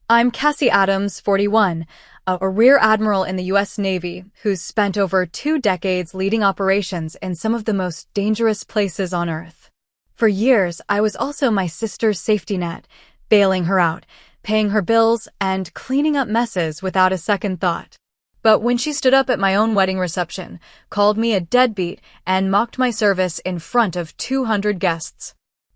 I'm Cassie Adams, 41, a rear admiral in the U.S. Navy who's spent over 2 decades leading operations in some of the most dangerous places on Earth. For years, I was also my sister's safety net, bailing her out, paying her bills, and cleaning up messes without a second thought. But when she stood up at my own wedding reception, called me a deadbeat, and mocked my service in front of 200 guests,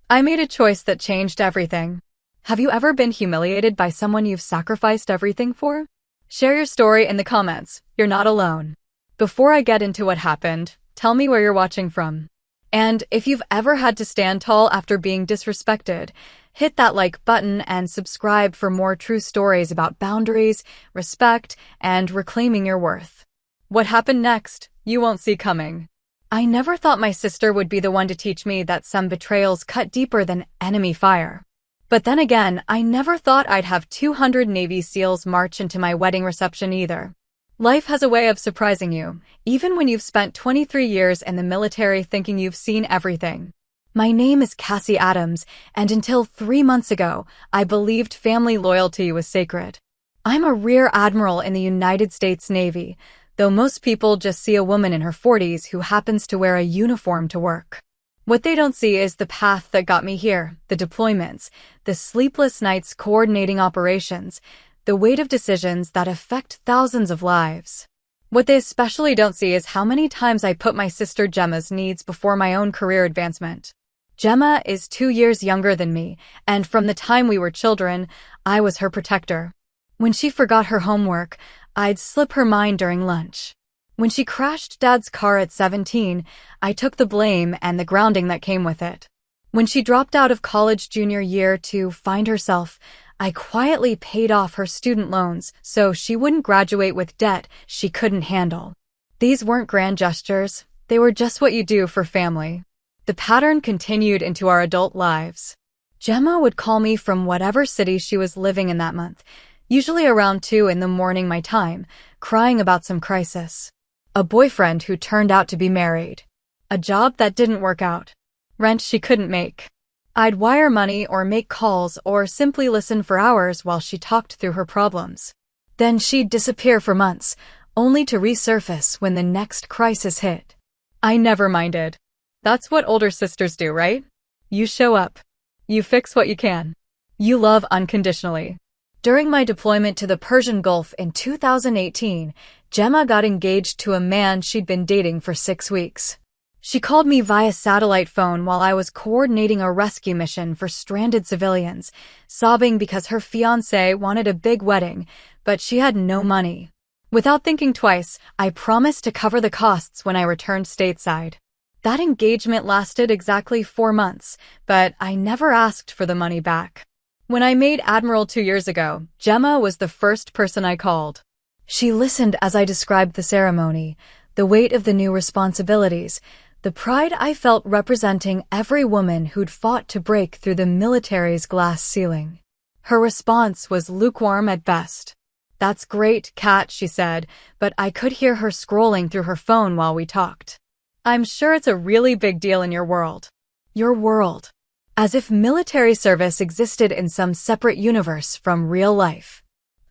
I made a choice that changed everything. Have you ever been humiliated by someone you've sacrificed everything for? Share your story in the comments. You're not alone. Before I get into what happened, tell me where you're watching from. And if you've ever had to stand tall after being disrespected, hit that like button and subscribe for more true stories about boundaries, respect, and reclaiming your worth. What happened next, you won't see coming. I never thought my sister would be the one to teach me that some betrayals cut deeper than enemy fire. But then again, I never thought I'd have 200 Navy SEALs march into my wedding reception either. Life has a way of surprising you, even when you've spent 23 years in the military thinking you've seen everything. My name is Cassie Adams, and until 3 months ago, I believed family loyalty was sacred. I'm a rear admiral in the United States Navy, though most people just see a woman in her 40s who happens to wear a uniform to work. What they don't see is the path that got me here, the deployments, the sleepless nights coordinating operations, the weight of decisions that affect thousands of lives. What they especially don't see is how many times I put my sister Gemma's needs before my own career advancement. Gemma is 2 years younger than me, and from the time we were children, I was her protector. When she forgot her homework, I'd slip her mine during lunch. When she crashed Dad's car at 17, I took the blame and the grounding that came with it. When she dropped out of college junior year to find herself, I quietly paid off her student loans so she wouldn't graduate with debt she couldn't handle. These weren't grand gestures, they were just what you do for family. The pattern continued into our adult lives. Gemma would call me from whatever city she was living in that month, usually around 2 in the morning my time, crying about some crisis. A boyfriend who turned out to be married. A job that didn't work out. Rent she couldn't make. I'd wire money or make calls or simply listen for hours while she talked through her problems. Then she'd disappear for months, only to resurface when the next crisis hit. I never minded. That's what older sisters do, right? You show up. You fix what you can. You love unconditionally. During my deployment to the Persian Gulf in 2018, Gemma got engaged to a man she'd been dating for 6 weeks. She called me via satellite phone while I was coordinating a rescue mission for stranded civilians, sobbing because her fiancé wanted a big wedding, but she had no money. Without thinking twice, I promised to cover the costs when I returned stateside. That engagement lasted exactly 4 months, but I never asked for the money back. When I made Admiral 2 years ago, Gemma was the first person I called. She listened as I described the ceremony, the weight of the new responsibilities, the pride I felt representing every woman who'd fought to break through the military's glass ceiling. Her response was lukewarm at best. "That's great, Kat," she said, but I could hear her scrolling through her phone while we talked. "I'm sure it's a really big deal in your world." Your world. As if military service existed in some separate universe from real life.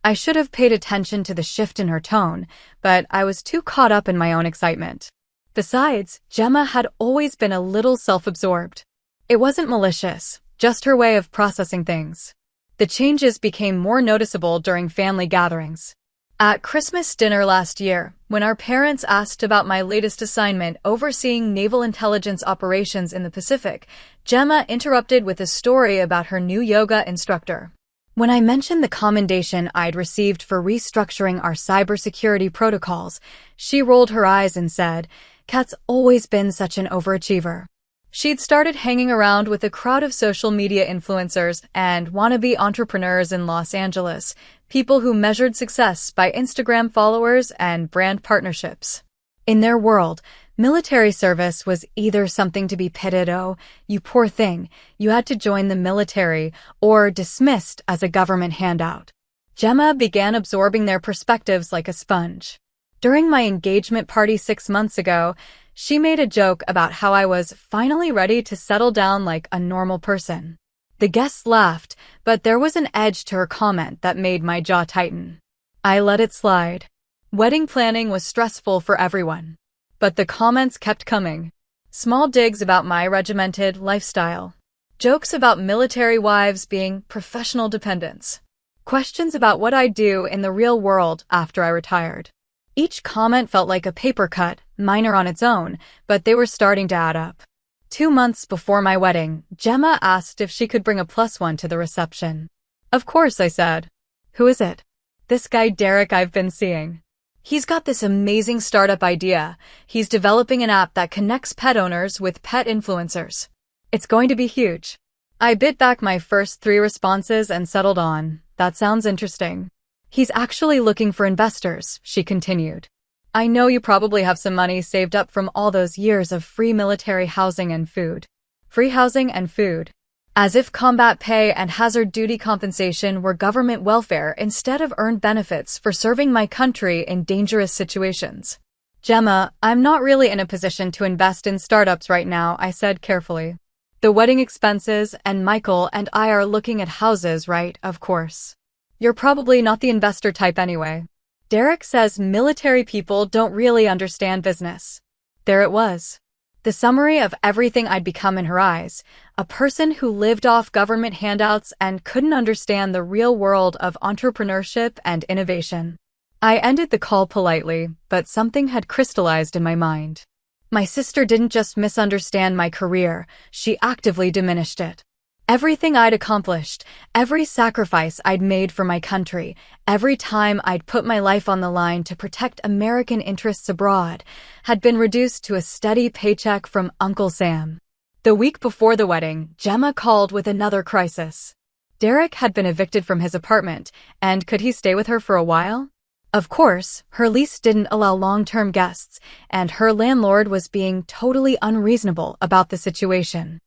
I should have paid attention to the shift in her tone, but I was too caught up in my own excitement. Besides, Gemma had always been a little self-absorbed. It wasn't malicious, just her way of processing things. The changes became more noticeable during family gatherings. At Christmas dinner last year, when our parents asked about my latest assignment overseeing naval intelligence operations in the Pacific, Gemma interrupted with a story about her new yoga instructor. When I mentioned the commendation I'd received for restructuring our cybersecurity protocols, she rolled her eyes and said, "Kat's always been such an overachiever." She'd started hanging around with a crowd of social media influencers and wannabe entrepreneurs in Los Angeles, people who measured success by Instagram followers and brand partnerships. In their world, military service was either something to be pitted, "Oh, you poor thing, you had to join the military," or dismissed as a government handout. Gemma began absorbing their perspectives like a sponge. During my engagement party 6 months ago, she made a joke about how I was finally ready to settle down like a normal person. The guests laughed, but there was an edge to her comment that made my jaw tighten. I let it slide. Wedding planning was stressful for everyone. But the comments kept coming. Small digs about my regimented lifestyle. Jokes about military wives being professional dependents. Questions about what I'd do in the real world after I retired. Each comment felt like a paper cut, minor on its own, but they were starting to add up. 2 months before my wedding, Gemma asked if she could bring a +1 to the reception. Of course, I said. Who is it? This guy Derek I've been seeing. He's got this amazing startup idea. He's developing an app that connects pet owners with pet influencers. It's going to be huge. I bit back my first 3 responses and settled on, that sounds interesting. He's actually looking for investors, she continued. I know you probably have some money saved up from all those years of free military housing and food. Free housing and food. As if combat pay and hazard duty compensation were government welfare instead of earned benefits for serving my country in dangerous situations. Gemma, I'm not really in a position to invest in startups right now, I said carefully. The wedding expenses, and Michael and I are looking at houses, right, of course. You're probably not the investor type anyway. Derek says military people don't really understand business. There it was. The summary of everything I'd become in her eyes, a person who lived off government handouts and couldn't understand the real world of entrepreneurship and innovation. I ended the call politely, but something had crystallized in my mind. My sister didn't just misunderstand my career, she actively diminished it. Everything I'd accomplished, every sacrifice I'd made for my country, every time I'd put my life on the line to protect American interests abroad, had been reduced to a steady paycheck from Uncle Sam. The week before the wedding, Gemma called with another crisis. Derek had been evicted from his apartment, and could he stay with her for a while? Of course, her lease didn't allow long-term guests, and her landlord was being totally unreasonable about the situation.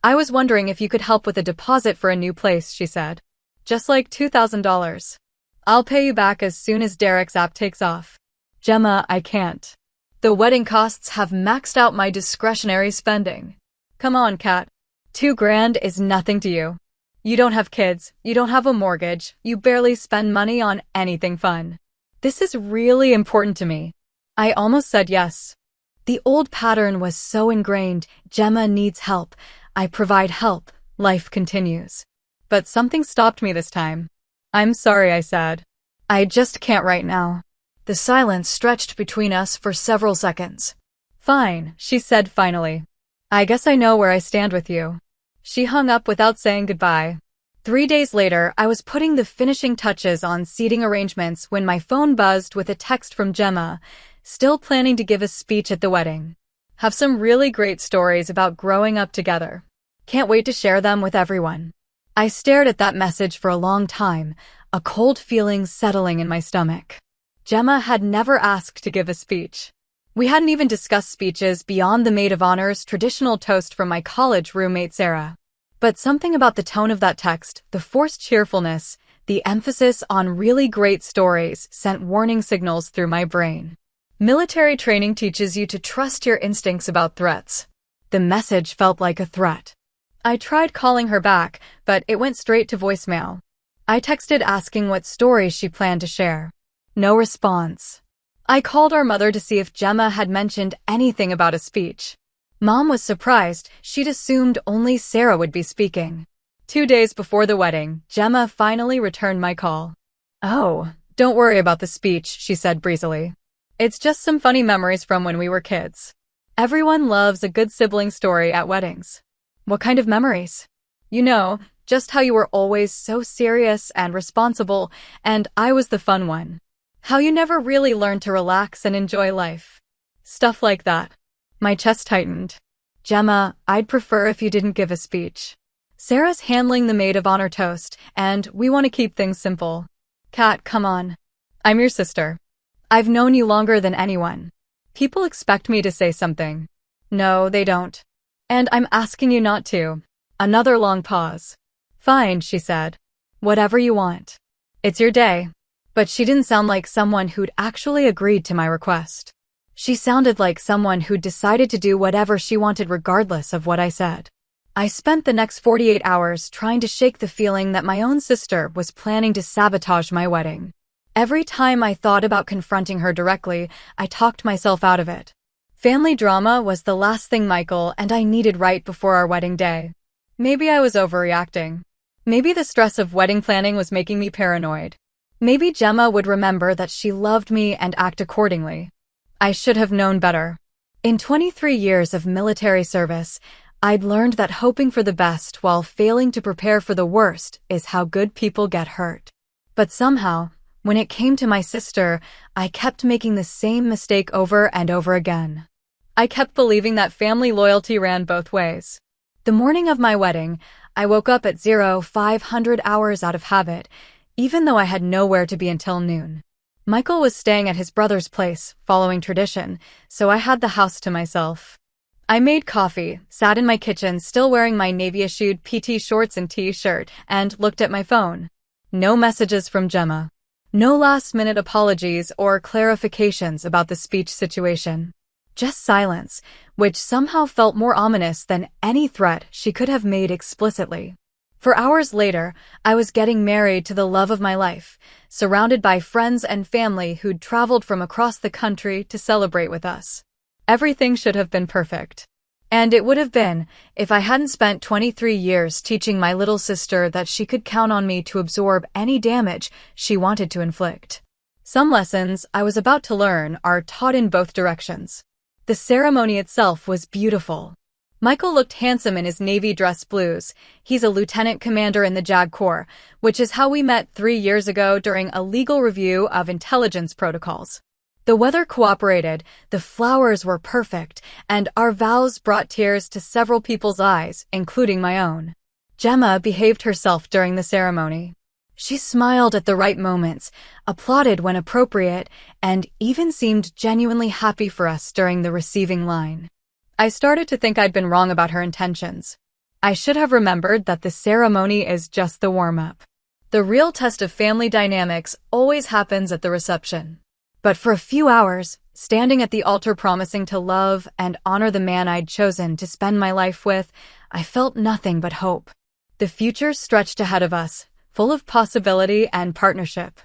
I was wondering if you could help with a deposit for a new place, she said. Just like $2,000. I'll pay you back as soon as Derek's app takes off. Gemma, I can't. The wedding costs have maxed out my discretionary spending. Come on, Kat. $2,000 is nothing to you. You don't have kids, you don't have a mortgage, you barely spend money on anything fun. This is really important to me. I almost said yes. The old pattern was so ingrained, Gemma needs help. I provide help, life continues. But something stopped me this time. I'm sorry, I said. I just can't right now. The silence stretched between us for several seconds. Fine, she said finally. I guess I know where I stand with you. She hung up without saying goodbye. 3 days later, I was putting the finishing touches on seating arrangements when my phone buzzed with a text from Gemma, still planning to give a speech at the wedding. Have some really great stories about growing up together. Can't wait to share them with everyone. I stared at that message for a long time, a cold feeling settling in my stomach. Gemma had never asked to give a speech. We hadn't even discussed speeches beyond the maid of honor's traditional toast from my college roommate Sarah. But something about the tone of that text, the forced cheerfulness, the emphasis on really great stories sent warning signals through my brain. Military training teaches you to trust your instincts about threats. The message felt like a threat. I tried calling her back, but it went straight to voicemail. I texted asking what stories she planned to share. No response. I called our mother to see if Gemma had mentioned anything about a speech. Mom was surprised. She'd assumed only Sarah would be speaking. 2 days before the wedding, Gemma finally returned my call. Oh, don't worry about the speech, she said breezily. It's just some funny memories from when we were kids. Everyone loves a good sibling story at weddings. What kind of memories? You know, just how you were always so serious and responsible, and I was the fun one. How you never really learned to relax and enjoy life. Stuff like that. My chest tightened. Gemma, I'd prefer if you didn't give a speech. Sarah's handling the maid of honor toast, and we want to keep things simple. Kat, come on. I'm your sister. I've known you longer than anyone. People expect me to say something. No, they don't. And I'm asking you not to. Another long pause. Fine, she said. Whatever you want. It's your day. But she didn't sound like someone who'd actually agreed to my request. She sounded like someone who'd decided to do whatever she wanted regardless of what I said. I spent the next 48 hours trying to shake the feeling that my own sister was planning to sabotage my wedding. Every time I thought about confronting her directly, I talked myself out of it. Family drama was the last thing Michael and I needed right before our wedding day. Maybe I was overreacting. Maybe the stress of wedding planning was making me paranoid. Maybe Gemma would remember that she loved me and act accordingly. I should have known better. In 23 years of military service, I'd learned that hoping for the best while failing to prepare for the worst is how good people get hurt. But somehow, when it came to my sister, I kept making the same mistake over and over again. I kept believing that family loyalty ran both ways. The morning of my wedding, I woke up at 0500 hours out of habit, even though I had nowhere to be until noon. Michael was staying at his brother's place, following tradition, so I had the house to myself. I made coffee, sat in my kitchen still wearing my navy-issued PT shorts and t-shirt, and looked at my phone. No messages from Gemma. No last-minute apologies or clarifications about the speech situation. Just silence, which somehow felt more ominous than any threat she could have made explicitly. For hours later, I was getting married to the love of my life, surrounded by friends and family who'd traveled from across the country to celebrate with us. Everything should have been perfect. And it would have been, if I hadn't spent 23 years teaching my little sister that she could count on me to absorb any damage she wanted to inflict. Some lessons I was about to learn are taught in both directions. The ceremony itself was beautiful. Michael looked handsome in his navy dress blues. He's a lieutenant commander in the JAG Corps, which is how we met 3 years ago during a legal review of intelligence protocols. The weather cooperated, the flowers were perfect, and our vows brought tears to several people's eyes, including my own. Gemma behaved herself during the ceremony. She smiled at the right moments, applauded when appropriate, and even seemed genuinely happy for us during the receiving line. I started to think I'd been wrong about her intentions. I should have remembered that the ceremony is just the warm-up. The real test of family dynamics always happens at the reception. But for a few hours, standing at the altar promising to love and honor the man I'd chosen to spend my life with, I felt nothing but hope. The future stretched ahead of us, full of possibility and partnership.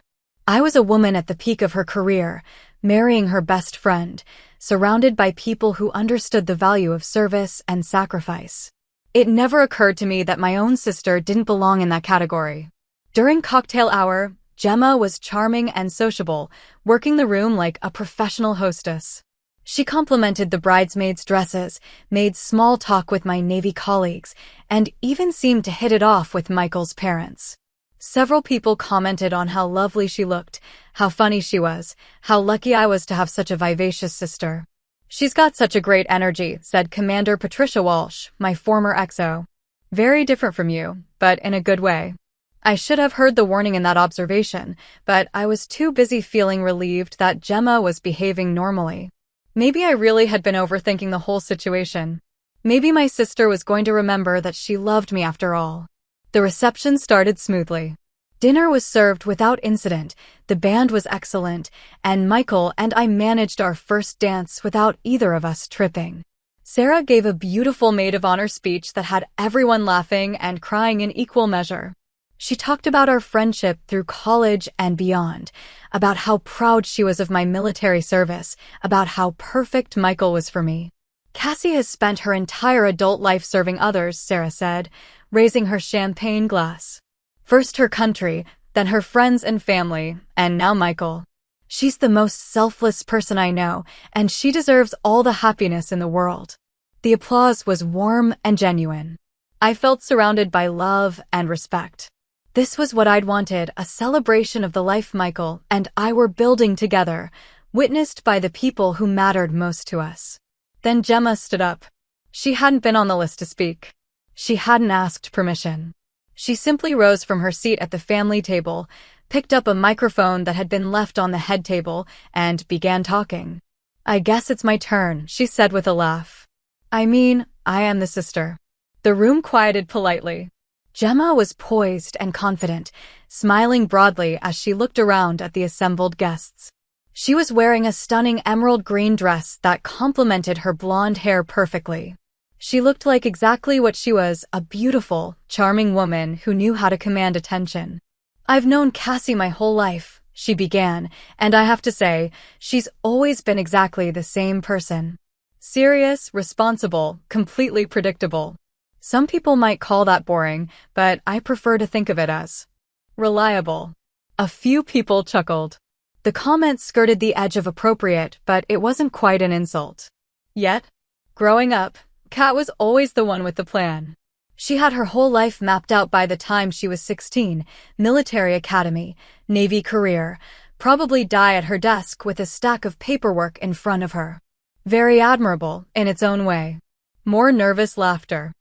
I was a woman at the peak of her career, marrying her best friend, surrounded by people who understood the value of service and sacrifice. It never occurred to me that my own sister didn't belong in that category. During cocktail hour, Gemma was charming and sociable, working the room like a professional hostess. She complimented the bridesmaids' dresses, made small talk with my Navy colleagues, and even seemed to hit it off with Michael's parents. Several people commented on how lovely she looked, how funny she was, how lucky I was to have such a vivacious sister. "She's got such a great energy," said Commander Patricia Walsh, my former XO. "Very different from you, but in a good way." I should have heard the warning in that observation, but I was too busy feeling relieved that Gemma was behaving normally. Maybe I really had been overthinking the whole situation. Maybe my sister was going to remember that she loved me after all. The reception started smoothly. Dinner was served without incident, the band was excellent, and Michael and I managed our first dance without either of us tripping. Sarah gave a beautiful maid of honor speech that had everyone laughing and crying in equal measure. She talked about our friendship through college and beyond, about how proud she was of my military service, about how perfect Michael was for me. "Cassie has spent her entire adult life serving others," Sarah said, raising her champagne glass. "First her country, then her friends and family, and now Michael. She's the most selfless person I know, and she deserves all the happiness in the world." The applause was warm and genuine. I felt surrounded by love and respect. This was what I'd wanted, a celebration of the life Michael and I were building together, witnessed by the people who mattered most to us. Then Gemma stood up. She hadn't been on the list to speak. She hadn't asked permission. She simply rose from her seat at the family table, picked up a microphone that had been left on the head table, and began talking. "I guess it's my turn," she said with a laugh. "I mean, I am the sister." The room quieted politely. Gemma was poised and confident, smiling broadly as she looked around at the assembled guests. She was wearing a stunning emerald green dress that complemented her blonde hair perfectly. She looked like exactly what she was, a beautiful, charming woman who knew how to command attention. "I've known Cassie my whole life," she began, "and I have to say, she's always been exactly the same person. Serious, responsible, completely predictable. Some people might call that boring, but I prefer to think of it as reliable." A few people chuckled. The comment skirted the edge of appropriate, but it wasn't quite an insult. Yet, growing up, Kat was always the one with the plan. She had her whole life mapped out by the time she was 16, military academy, Navy career, probably die at her desk with a stack of paperwork in front of her. Very admirable, in its own way. More nervous laughter.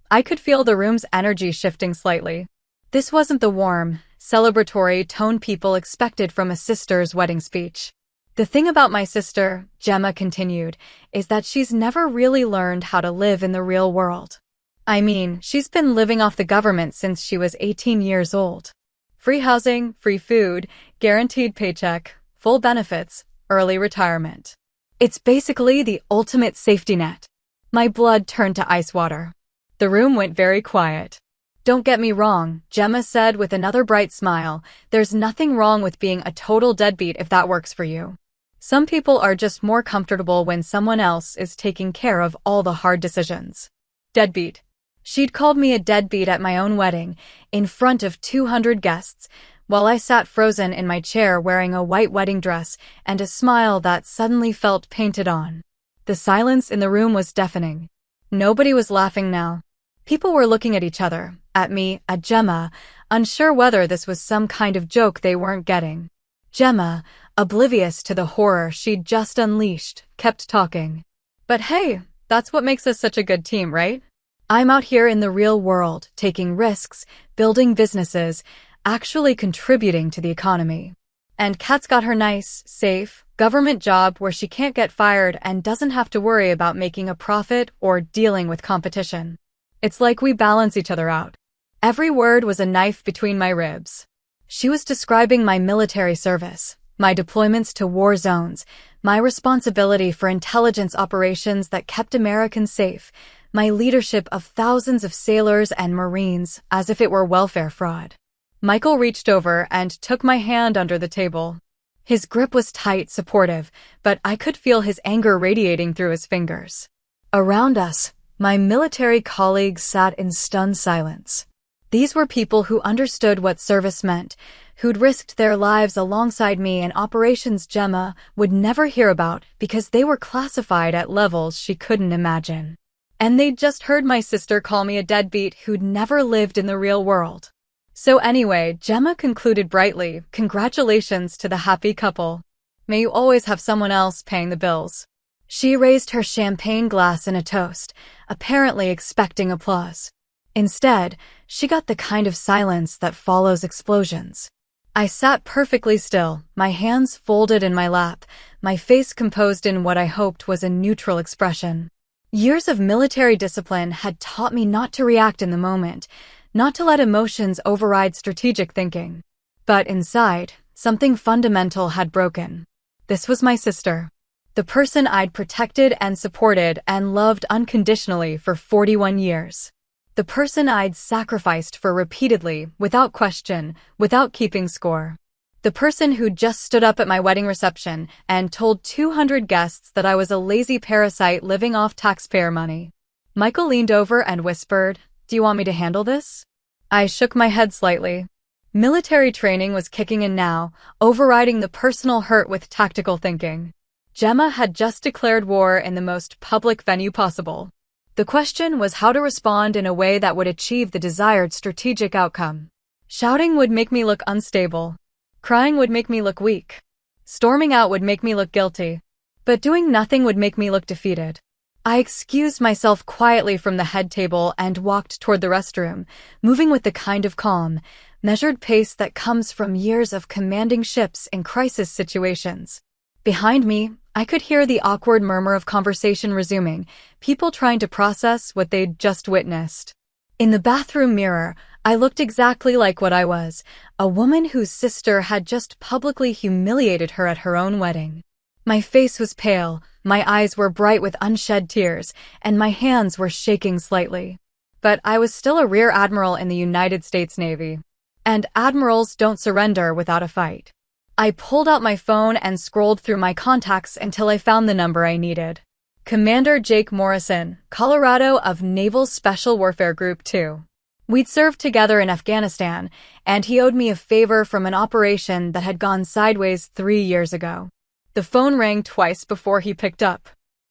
I could feel the room's energy shifting slightly. This wasn't the warm, celebratory tone people expected from a sister's wedding speech. "The thing about my sister," Gemma continued, "is that she's never really learned how to live in the real world. I mean, she's been living off the government since she was 18 years old. Free housing, free food, guaranteed paycheck, full benefits, early retirement. It's basically the ultimate safety net." My blood turned to ice water. The room went very quiet. "Don't get me wrong," Gemma said with another bright smile. "There's nothing wrong with being a total deadbeat if that works for you. Some people are just more comfortable when someone else is taking care of all the hard decisions." Deadbeat. She'd called me a deadbeat at my own wedding, in front of 200 guests, while I sat frozen in my chair wearing a white wedding dress and a smile that suddenly felt painted on. The silence in the room was deafening. Nobody was laughing now. People were looking at each other, at me, at Gemma, unsure whether this was some kind of joke they weren't getting. Gemma, oblivious to the horror she'd just unleashed, kept talking. "But hey, that's what makes us such a good team, right? I'm out here in the real world, taking risks, building businesses, actually contributing to the economy. And Kat's got her nice, safe, government job where she can't get fired and doesn't have to worry about making a profit or dealing with competition. It's like we balance each other out." Every word was a knife between my ribs. She was describing my military service, my deployments to war zones, my responsibility for intelligence operations that kept Americans safe, my leadership of thousands of sailors and Marines, as if it were welfare fraud. Michael reached over and took my hand under the table. His grip was tight, supportive, but I could feel his anger radiating through his fingers. Around us, my military colleagues sat in stunned silence. These were people who understood what service meant, who'd risked their lives alongside me in operations Gemma would never hear about because they were classified at levels she couldn't imagine. And they'd just heard my sister call me a deadbeat who'd never lived in the real world. So anyway, Gemma concluded brightly, "Congratulations to the happy couple. May you always have someone else paying the bills." She raised her champagne glass in a toast, apparently expecting applause. Instead, she got the kind of silence that follows explosions. I sat perfectly still, my hands folded in my lap, my face composed in what I hoped was a neutral expression. Years of military discipline had taught me not to react in the moment, not to let emotions override strategic thinking. But inside, something fundamental had broken. This was my sister. The person I'd protected and supported and loved unconditionally for 41 years. The person I'd sacrificed for repeatedly, without question, without keeping score. The person who'd just stood up at my wedding reception and told 200 guests that I was a lazy parasite living off taxpayer money. Michael leaned over and whispered, "Do you want me to handle this?" I shook my head slightly. Military training was kicking in now, overriding the personal hurt with tactical thinking. Gemma had just declared war in the most public venue possible. The question was how to respond in a way that would achieve the desired strategic outcome. Shouting would make me look unstable. Crying would make me look weak. Storming out would make me look guilty. But doing nothing would make me look defeated. I excused myself quietly from the head table and walked toward the restroom, moving with the kind of calm, measured pace that comes from years of commanding ships in crisis situations. Behind me, I could hear the awkward murmur of conversation resuming, people trying to process what they'd just witnessed. In the bathroom mirror, I looked exactly like what I was, a woman whose sister had just publicly humiliated her at her own wedding. My face was pale, My eyes were bright with unshed tears, and my hands were shaking slightly. But I was still a rear admiral in the United States Navy. And admirals don't surrender without a fight. I pulled out my phone and scrolled through my contacts until I found the number I needed. Commander Jake Morrison, Colorado of Naval Special Warfare Group 2. We'd served together in Afghanistan, and he owed me a favor from an operation that had gone sideways 3 years ago. The phone rang twice before he picked up.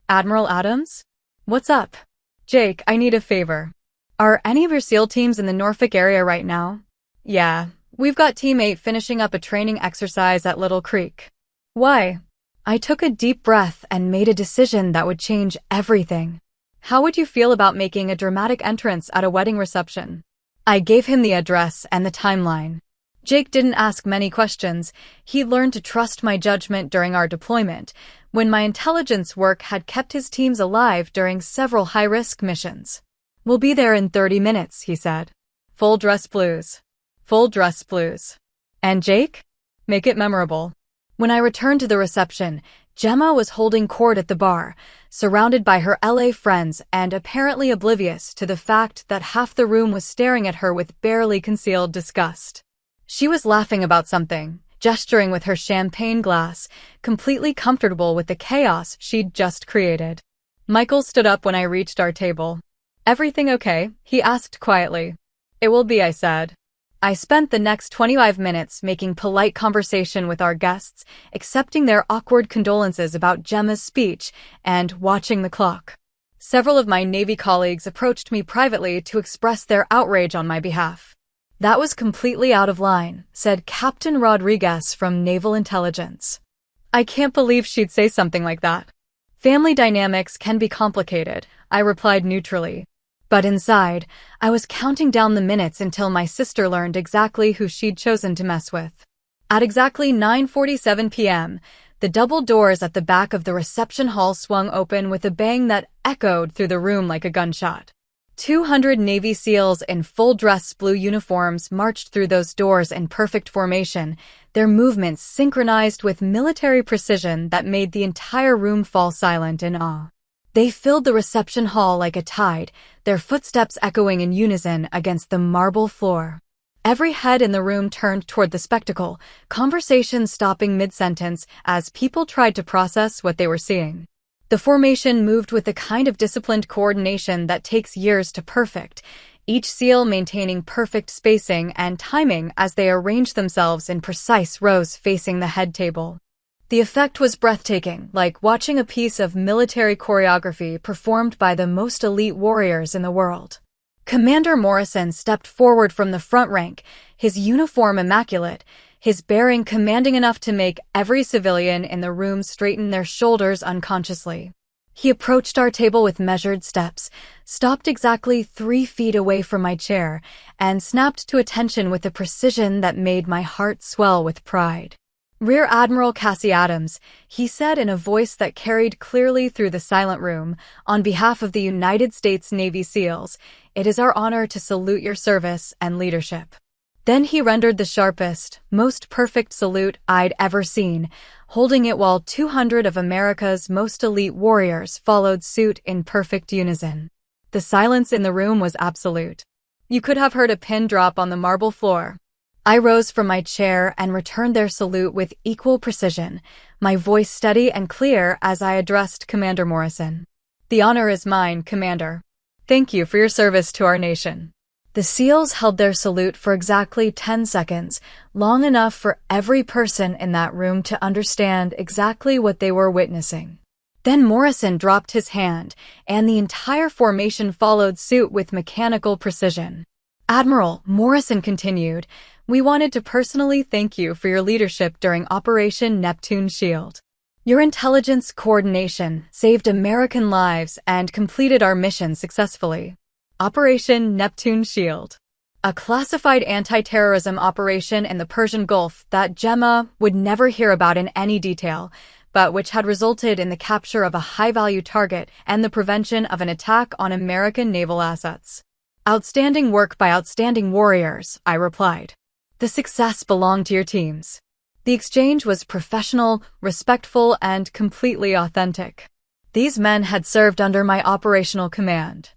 Admiral Adams? What's up? Jake, I need a favor. Are any of your SEAL teams in the Norfolk area right now? Yeah, we've got Team 8 finishing up a training exercise at Little Creek. Why? I took a deep breath and made a decision that would change everything. How would you feel about making a dramatic entrance at a wedding reception? I gave him the address and the timeline. Jake didn't ask many questions. He learned to trust my judgment during our deployment, when my intelligence work had kept his teams alive during several high-risk missions. We'll be there in 30 minutes, he said. Full dress blues. Full dress blues. And Jake? Make it memorable. When I returned to the reception, Gemma was holding court at the bar, surrounded by her LA friends and apparently oblivious to the fact that half the room was staring at her with barely concealed disgust. She was laughing about something, gesturing with her champagne glass, completely comfortable with the chaos she'd just created. Michael stood up when I reached our table. Everything okay? He asked quietly. It will be, I said. I spent the next 25 minutes making polite conversation with our guests, accepting their awkward condolences about Gemma's speech, and watching the clock. Several of my Navy colleagues approached me privately to express their outrage on my behalf. That was completely out of line, said Captain Rodriguez from Naval Intelligence. I can't believe she'd say something like that. Family dynamics can be complicated, I replied neutrally. But inside, I was counting down the minutes until my sister learned exactly who she'd chosen to mess with. At exactly 9:47 p.m., the double doors at the back of the reception hall swung open with a bang that echoed through the room like a gunshot. 200 Navy SEALs in full dress blue uniforms marched through those doors in perfect formation, their movements synchronized with military precision that made the entire room fall silent in awe. They filled the reception hall like a tide, their footsteps echoing in unison against the marble floor. Every head in the room turned toward the spectacle, conversation stopping mid-sentence as people tried to process what they were seeing. The formation moved with the kind of disciplined coordination that takes years to perfect, each SEAL maintaining perfect spacing and timing as they arranged themselves in precise rows facing the head table. The effect was breathtaking, like watching a piece of military choreography performed by the most elite warriors in the world. Commander Morrison stepped forward from the front rank, his uniform immaculate, his bearing commanding enough to make every civilian in the room straighten their shoulders unconsciously. He approached our table with measured steps, stopped exactly 3 feet away from my chair, and snapped to attention with a precision that made my heart swell with pride. Rear Admiral Cassie Adams, he said in a voice that carried clearly through the silent room, on behalf of the United States Navy SEALs, it is our honor to salute your service and leadership. Then he rendered the sharpest, most perfect salute I'd ever seen, holding it while 200 of America's most elite warriors followed suit in perfect unison. The silence in the room was absolute. You could have heard a pin drop on the marble floor. I rose from my chair and returned their salute with equal precision, my voice steady and clear as I addressed Commander Morrison. The honor is mine, Commander. Thank you for your service to our nation. The SEALs held their salute for exactly 10 seconds, long enough for every person in that room to understand exactly what they were witnessing. Then Morrison dropped his hand, and the entire formation followed suit with mechanical precision. Admiral, Morrison continued, we wanted to personally thank you for your leadership during Operation Neptune Shield. Your intelligence coordination saved American lives and completed our mission successfully. Operation Neptune Shield. A classified anti-terrorism operation in the Persian Gulf that Gemma would never hear about in any detail, but which had resulted in the capture of a high-value target and the prevention of an attack on American naval assets. Outstanding work by outstanding warriors, I replied. The success belonged to your teams. The exchange was professional, respectful, and completely authentic. These men had served under my operational command.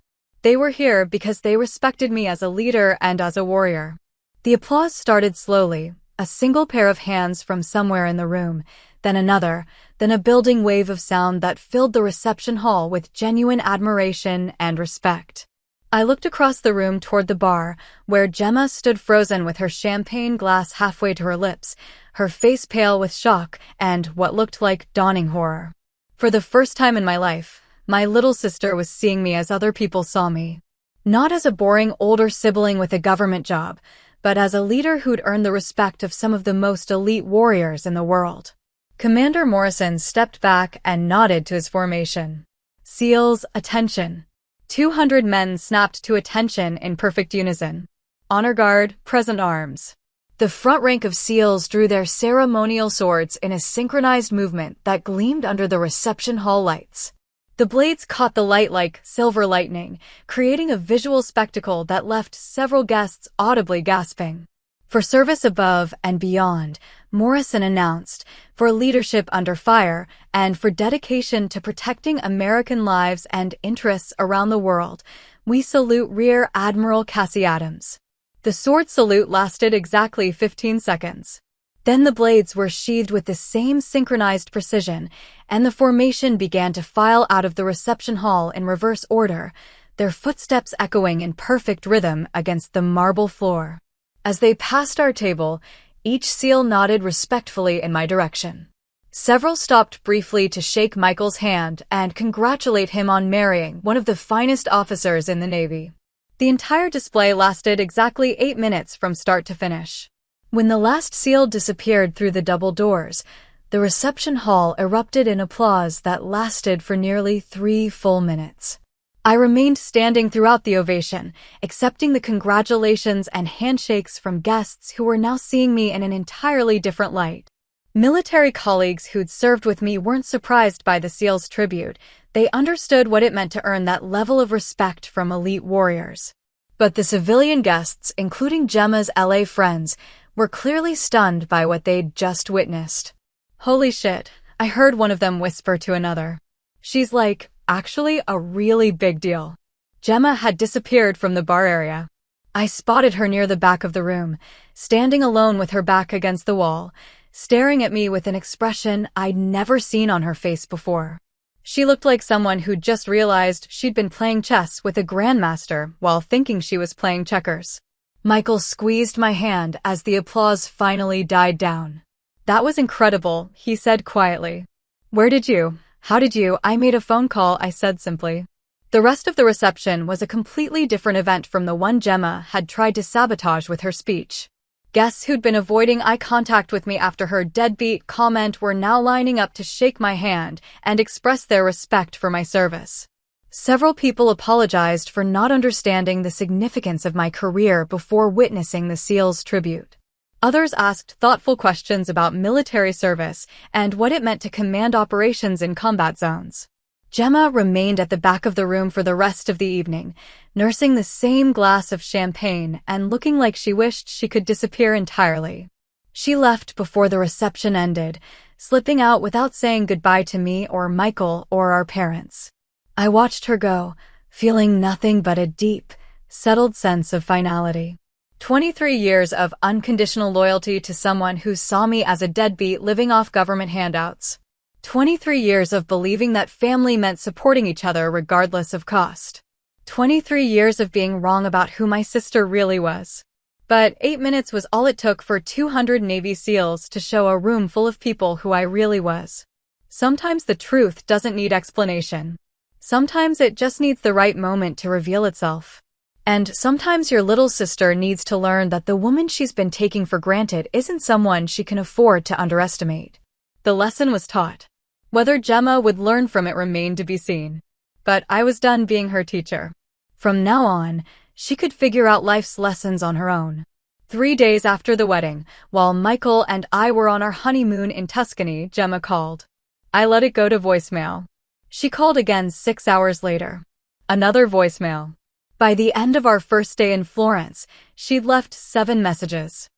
They were here because they respected me as a leader and as a warrior. The applause started slowly, a single pair of hands from somewhere in the room, then another, then a building wave of sound that filled the reception hall with genuine admiration and respect. I looked across the room toward the bar, where Gemma stood frozen with her champagne glass halfway to her lips, her face pale with shock and what looked like dawning horror. For the first time in my life, my little sister was seeing me as other people saw me. Not as a boring older sibling with a government job, but as a leader who'd earned the respect of some of the most elite warriors in the world. Commander Morrison stepped back and nodded to his formation. SEALs, attention. 200 men snapped to attention in perfect unison. Honor guard, present arms. The front rank of SEALs drew their ceremonial swords in a synchronized movement that gleamed under the reception hall lights. The blades caught the light like silver lightning, creating a visual spectacle that left several guests audibly gasping. For service above and beyond, Morrison announced, for leadership under fire, and for dedication to protecting American lives and interests around the world, we salute Rear Admiral Cassie Adams. The sword salute lasted exactly 15 seconds. Then the blades were sheathed with the same synchronized precision, and the formation began to file out of the reception hall in reverse order, their footsteps echoing in perfect rhythm against the marble floor. As they passed our table, each SEAL nodded respectfully in my direction. Several stopped briefly to shake Michael's hand and congratulate him on marrying one of the finest officers in the Navy. The entire display lasted exactly 8 minutes from start to finish. When the last SEAL disappeared through the double doors, the reception hall erupted in applause that lasted for nearly 3 full minutes. I remained standing throughout the ovation, accepting the congratulations and handshakes from guests who were now seeing me in an entirely different light. Military colleagues who'd served with me weren't surprised by the SEALs' tribute. They understood what it meant to earn that level of respect from elite warriors. But the civilian guests, including Gemma's LA friends, were clearly stunned by what they'd just witnessed. "Holy shit," I heard one of them whisper to another. "She's like, actually a really big deal." Gemma had disappeared from the bar area. I spotted her near the back of the room, standing alone with her back against the wall, staring at me with an expression I'd never seen on her face before. She looked like someone who'd just realized she'd been playing chess with a grandmaster while thinking she was playing checkers. Michael squeezed my hand as the applause finally died down. "That was incredible," he said quietly. How did you? "I made a phone call," I said simply. The rest of the reception was a completely different event from the one Gemma had tried to sabotage with her speech. Guests who'd been avoiding eye contact with me after her deadbeat comment were now lining up to shake my hand and express their respect for my service. Several people apologized for not understanding the significance of my career before witnessing the SEALs' tribute. Others asked thoughtful questions about military service and what it meant to command operations in combat zones. Gemma remained at the back of the room for the rest of the evening, nursing the same glass of champagne and looking like she wished she could disappear entirely. She left before the reception ended, slipping out without saying goodbye to me or Michael or our parents. I watched her go, feeling nothing but a deep, settled sense of finality. 23 years of unconditional loyalty to someone who saw me as a deadbeat living off government handouts. 23 years of believing that family meant supporting each other regardless of cost. 23 years of being wrong about who my sister really was. But 8 minutes was all it took for 200 Navy SEALs to show a room full of people who I really was. Sometimes the truth doesn't need explanation. Sometimes it just needs the right moment to reveal itself. And sometimes your little sister needs to learn that the woman she's been taking for granted isn't someone she can afford to underestimate. The lesson was taught. Whether Gemma would learn from it remained to be seen. But I was done being her teacher. From now on, she could figure out life's lessons on her own. 3 days after the wedding, while Michael and I were on our honeymoon in Tuscany, Gemma called. I let it go to voicemail. She called again 6 hours later. Another voicemail. By the end of our first day in Florence, she'd left 7 messages.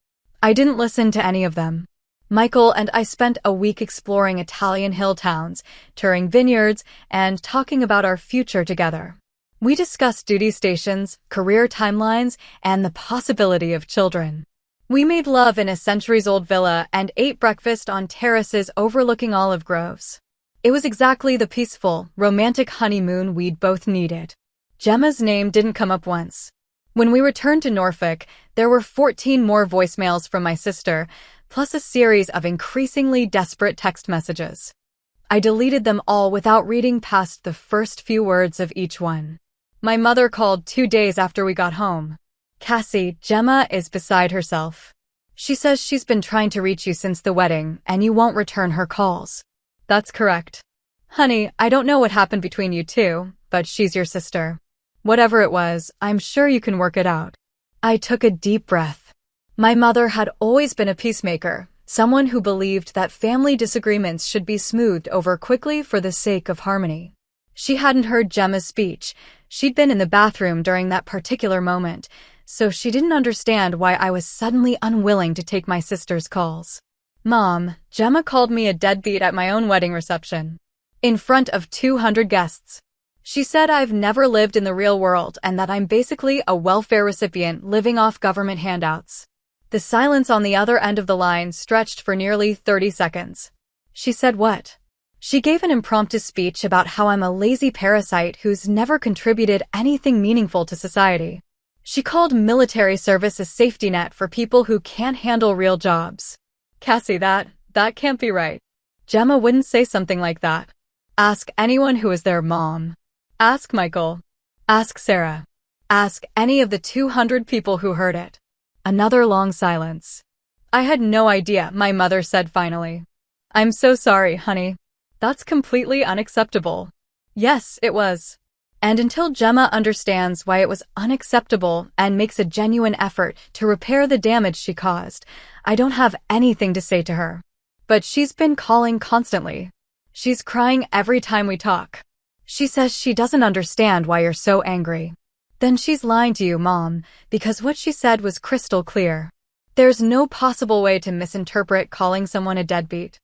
I didn't listen to any of them. Michael and I spent a week exploring Italian hill towns, touring vineyards, and talking about our future together. We discussed duty stations, career timelines, and the possibility of children. We made love in a centuries-old villa and ate breakfast on terraces overlooking olive groves. It was exactly the peaceful, romantic honeymoon we'd both needed. Gemma's name didn't come up once. When we returned to Norfolk, there were 14 more voicemails from my sister, plus a series of increasingly desperate text messages. I deleted them all without reading past the first few words of each one. My mother called 2 days after we got home. "Cassie, Gemma is beside herself. She says she's been trying to reach you since the wedding, and you won't return her calls." "That's correct. Honey, I don't know what happened between you two, but she's your sister. Whatever it was, I'm sure you can work it out." I took a deep breath. My mother had always been a peacemaker, someone who believed that family disagreements should be smoothed over quickly for the sake of harmony. She hadn't heard Gemma's speech. She'd been in the bathroom during that particular moment, so she didn't understand why I was suddenly unwilling to take my sister's calls. "Mom, Gemma called me a deadbeat at my own wedding reception. In front of 200 guests. She said I've never lived in the real world and that I'm basically a welfare recipient living off government handouts." The silence on the other end of the line stretched for nearly 30 seconds. "She said what?" "She gave an impromptu speech about how I'm a lazy parasite who's never contributed anything meaningful to society. She called military service a safety net for people who can't handle real jobs." "Cassie, that can't be right. Gemma wouldn't say something like that. Ask anyone who was there, Mom. Ask Michael. Ask Sarah. Ask any of the 200 people who heard it." Another long silence. "I had no idea," my mother said finally. "I'm so sorry, honey. That's completely unacceptable." Yes, it was. And until Gemma understands why it was unacceptable and makes a genuine effort to repair the damage she caused, I don't have anything to say to her. But she's been calling constantly. She's crying every time we talk. She says she doesn't understand why you're so angry. Then she's lying to you, Mom, because what she said was crystal clear. There's no possible way to misinterpret calling someone a deadbeat.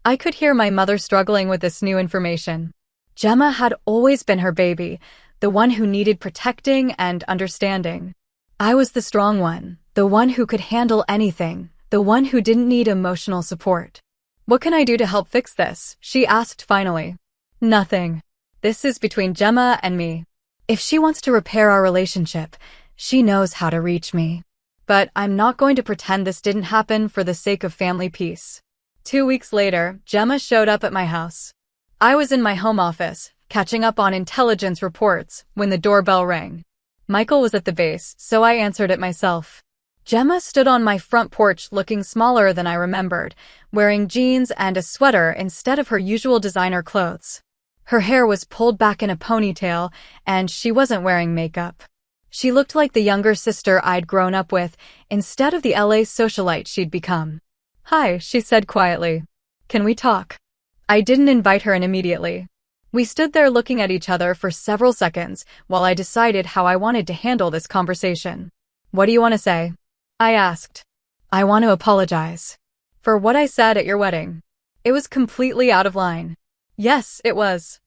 I could hear my mother struggling with this new information. Gemma had always been her baby, the one who needed protecting and understanding. I was the strong one, the one who could handle anything, the one who didn't need emotional support. "What can I do to help fix this?" she asked finally. "Nothing. This is between Gemma and me. If she wants to repair our relationship, she knows how to reach me. But I'm not going to pretend this didn't happen for the sake of family peace." 2 weeks later, Gemma showed up at my house. I was in my home office, catching up on intelligence reports, when the doorbell rang. Michael was at the base, so I answered it myself. Gemma stood on my front porch looking smaller than I remembered, wearing jeans and a sweater instead of her usual designer clothes. Her hair was pulled back in a ponytail, and she wasn't wearing makeup. She looked like the younger sister I'd grown up with, instead of the LA socialite she'd become. "Hi," she said quietly. "Can we talk?" I didn't invite her in immediately. We stood there looking at each other for several seconds while I decided how I wanted to handle this conversation. "What do you want to say?" I asked. "I want to apologize. For what I said at your wedding. It was completely out of line." "Yes, it was.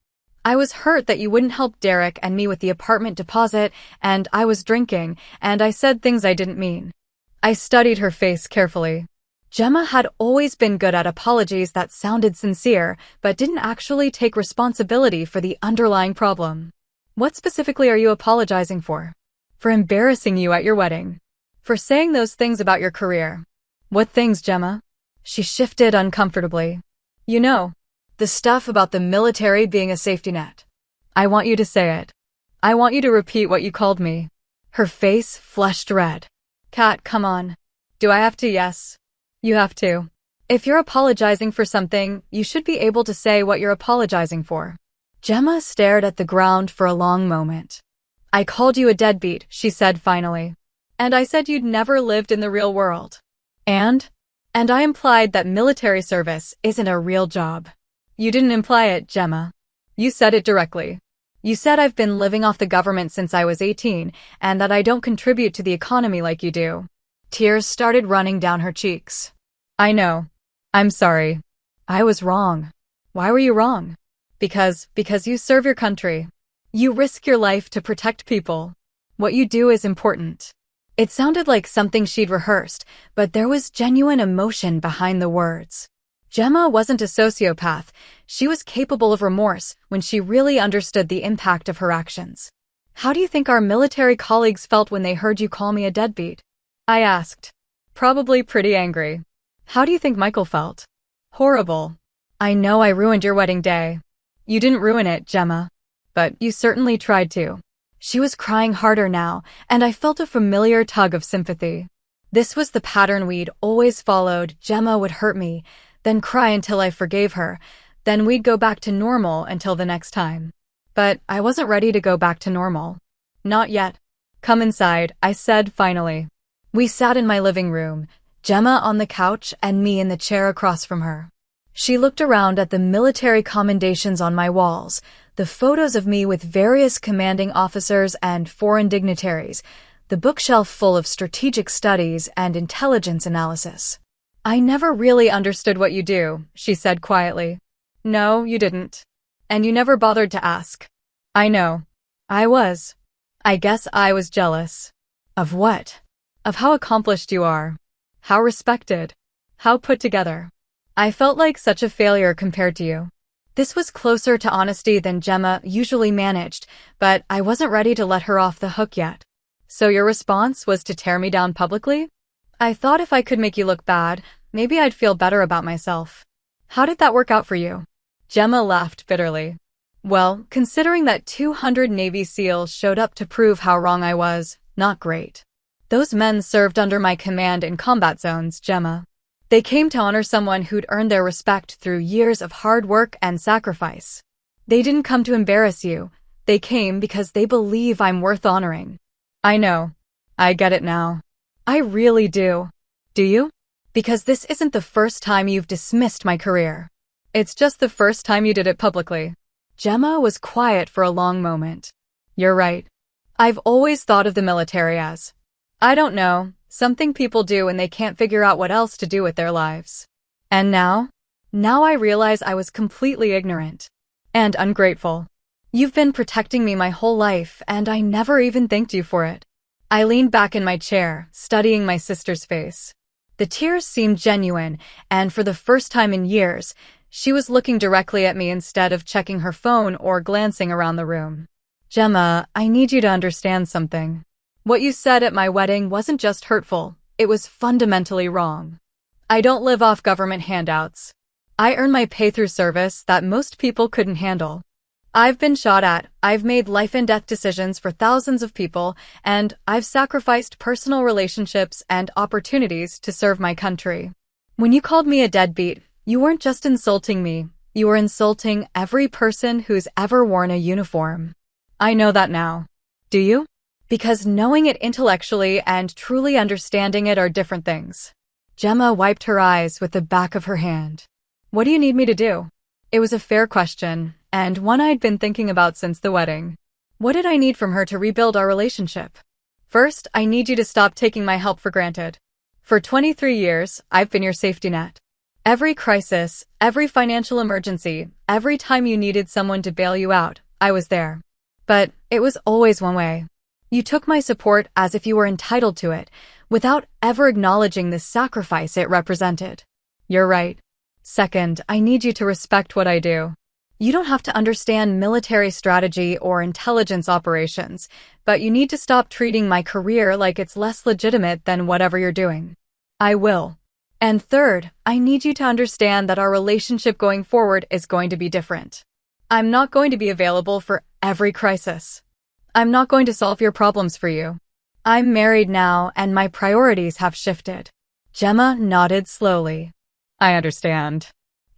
I was hurt that you wouldn't help Derek and me with the apartment deposit, and I was drinking, and I said things I didn't mean." I studied her face carefully. Gemma had always been good at apologies that sounded sincere, but didn't actually take responsibility for the underlying problem. "What specifically are you apologizing for?" "For embarrassing you at your wedding. For saying those things about your career." "What things, Gemma?" She shifted uncomfortably. "You know, the stuff about the military being a safety net." "I want you to say it. I want you to repeat what you called me." Her face flushed red. "Kat, come on. Do I have to?" "Yes. You have to. If you're apologizing for something, you should be able to say what you're apologizing for." Gemma stared at the ground for a long moment. "I called you a deadbeat," she said finally. "And I said you'd never lived in the real world. And I implied that military service isn't a real job." "You didn't imply it, Gemma. You said it directly. You said I've been living off the government since I was 18, and that I don't contribute to the economy like you do." Tears started running down her cheeks. "I know. I'm sorry. I was wrong. Why were you wrong? Because you serve your country. You risk your life to protect people. What you do is important. It sounded like something she'd rehearsed, but there was genuine emotion behind the words. Gemma wasn't a sociopath. She was capable of remorse when she really understood the impact of her actions. How do you think our military colleagues felt when they heard you call me a deadbeat? I asked. Probably pretty angry. How do you think Michael felt? Horrible. I know I ruined your wedding day. You didn't ruin it, Gemma. But you certainly tried to. She was crying harder now, and I felt a familiar tug of sympathy. This was the pattern we'd always followed. Gemma would hurt me, then cry until I forgave her, then we'd go back to normal until the next time. But I wasn't ready to go back to normal. Not yet. Come inside, I said finally. We sat in my living room, Gemma on the couch and me in the chair across from her. She looked around at the military commendations on my walls, the photos of me with various commanding officers and foreign dignitaries, the bookshelf full of strategic studies and intelligence analysis. I never really understood what you do, she said quietly. No, you didn't. And you never bothered to ask. I know. I guess I was jealous. Of what? Of how accomplished you are. How respected. How put together. I felt like such a failure compared to you. This was closer to honesty than Gemma usually managed, but I wasn't ready to let her off the hook yet. So your response was to tear me down publicly? I thought if I could make you look bad, maybe I'd feel better about myself. How did that work out for you? Gemma laughed bitterly. Well, considering that 200 Navy SEALs showed up to prove how wrong I was, not great. Those men served under my command in combat zones, Gemma. They came to honor someone who'd earned their respect through years of hard work and sacrifice. They didn't come to embarrass you. They came because they believe I'm worth honoring. I know. I get it now. I really do. Do you? Because this isn't the first time you've dismissed my career. It's just the first time you did it publicly. Gemma was quiet for a long moment. You're right. I've always thought of the military as, I don't know, something people do when they can't figure out what else to do with their lives. And now? Now I realize I was completely ignorant. And ungrateful. You've been protecting me my whole life, and I never even thanked you for it. I leaned back in my chair, studying my sister's face. The tears seemed genuine, and for the first time in years, she was looking directly at me instead of checking her phone or glancing around the room. Gemma, I need you to understand something. What you said at my wedding wasn't just hurtful, it was fundamentally wrong. I don't live off government handouts. I earn my pay through service that most people couldn't handle. I've been shot at, I've made life and death decisions for thousands of people, and I've sacrificed personal relationships and opportunities to serve my country. When you called me a deadbeat, you weren't just insulting me, you were insulting every person who's ever worn a uniform. I know that now. Do you? Because knowing it intellectually and truly understanding it are different things. Gemma wiped her eyes with the back of her hand. What do you need me to do? It was a fair question, and one I'd been thinking about since the wedding. What did I need from her to rebuild our relationship? First, I need you to stop taking my help for granted. For 23 years, I've been your safety net. Every crisis, every financial emergency, every time you needed someone to bail you out, I was there. But it was always one way. You took my support as if you were entitled to it, without ever acknowledging the sacrifice it represented. You're right. Second, I need you to respect what I do. You don't have to understand military strategy or intelligence operations, but you need to stop treating my career like it's less legitimate than whatever you're doing. I will. And third, I need you to understand that our relationship going forward is going to be different. I'm not going to be available for every crisis. I'm not going to solve your problems for you. I'm married now, and my priorities have shifted. Gemma nodded slowly. I understand.